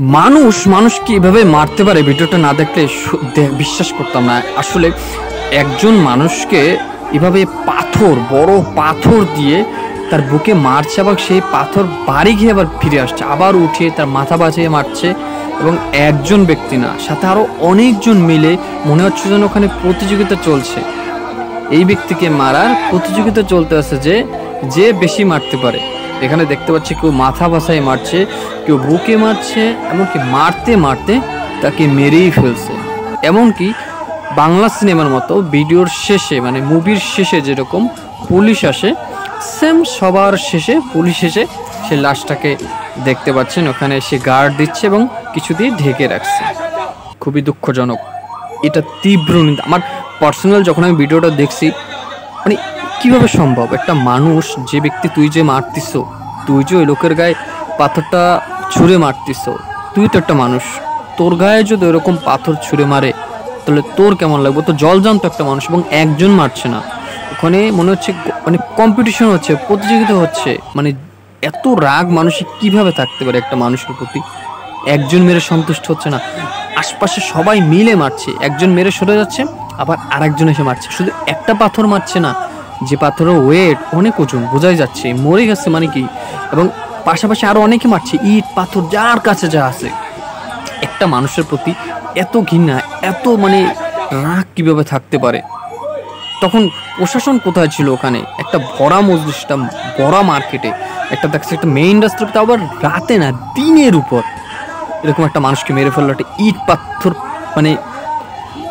মানুষ মানুষকে এভাবে মারতে পারে ভিডিওটা না দেখলে বিশ্বাস করতাম না। আসলে একজন মানুষকে এভাবে পাথর, বড় পাথর দিয়ে তার বুকে মারছে, আবার সেই পাথর বাড়ি গিয়ে আবার ফিরে আসছে, আবার উঠিয়ে তার মাথা বাঁচিয়ে মারছে। এবং একজন ব্যক্তি না, সাথে আরও অনেকজন মিলে, মনে হচ্ছে যেন ওখানে প্রতিযোগিতা চলছে। এই ব্যক্তিকে মারার প্রতিযোগিতা চলতে আছে যে যে বেশি মারতে পারে। এখানে দেখতে পাচ্ছি কেউ মাথা বাসায় মারছে, কেউ বুকে মারছে, এমনকি মারতে মারতে তাকে মেরেই ফেলছে। এমনকি বাংলা সিনেমার মতো ভিডিওর শেষে, মানে মুভির শেষে যেরকম পুলিশ আসে, সেম সবার শেষে পুলিশ এসে সে লাশটাকে দেখতে পাচ্ছেন ওখানে সে গার্ড দিচ্ছে এবং কিছু দিয়ে ঢেকে রাখছে। খুবই দুঃখজনক, এটা তীব্র নিন্দা। আমার পার্সোনাল যখন আমি ভিডিওটা দেখছি, মানে কিভাবে সম্ভব একটা মানুষ, যে ব্যক্তি তুই যে মারতিস, তুই যে ওই লোকের গায়ে পাথরটা ছুঁড়ে মারতিস, তুই তো একটা মানুষ, তোর গায়ে যদি ওরকম পাথর ছুঁড়ে মারে তাহলে তোর কেমন লাগবে? তো জলজান্ত একটা মানুষ, এবং একজন মারছে না, ওখানে মনে হচ্ছে মানে কম্পিটিশন হচ্ছে, প্রতিযোগিতা হচ্ছে। মানে এত রাগ মানুষে কিভাবে থাকতে পারে একটা মানুষের প্রতি? একজন মেরে সন্তুষ্ট হচ্ছে না, আশপাশে সবাই মিলে মারছে, একজন মেরে সরে যাচ্ছে, আবার আরেকজন এসে মারছে। শুধু একটা পাথর মারছে না, যে পাথরের ওয়েট অনেক ওজন, বোঝাই যাচ্ছে মরে গেছে মানে কি। এবং পাশাপাশি আরো অনেকে মারছে, ইট পাথর যার কাছে যা আছে। একটা মানুষের প্রতি এত ঘৃণা, এত মানে রাগ কিভাবে থাকতে পারে? তখন প্রশাসন কোথায় ছিল? ওখানে একটা ভরা মজলিসটা, ভরা মার্কেটে একটা দেখছে, একটা মেইন রাস্তাতে, আবার রাতে না দিনের উপর এরকম একটা মানুষকে মেরে ফেললো একটা ইট পাথর। মানে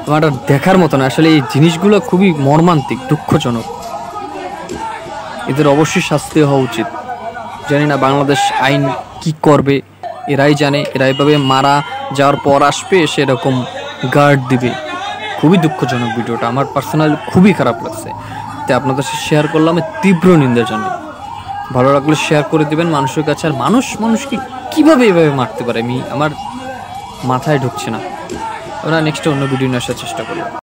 আমার দেখার মতো না। আসলে এই জিনিসগুলো খুবই মর্মান্তিক, দুঃখজনক। এদের অবশ্যই শাস্তি হওয়া উচিত। জানি না বাংলাদেশ আইন কি করবে, এরাই জানে। এরা এভাবে মারা যাওয়ার পর আসবে, সেরকম গার্ড দিবে। খুবই দুঃখজনক ভিডিওটা, আমার পার্সোনালি খুবই খারাপ লাগছে। তাই আপনাদের সাথে শেয়ার করলাম, তীব্র নিন্দা জানাই। ভালো লাগলে শেয়ার করে দেবেন মানুষের কাছে। আর মানুষ মানুষকে কীভাবে এভাবে মারতে পারে, আমার মাথায় ঢুকছে না। আমরা নেক্সট অন্য ভিডিও নিয়ে আসার চেষ্টা করব।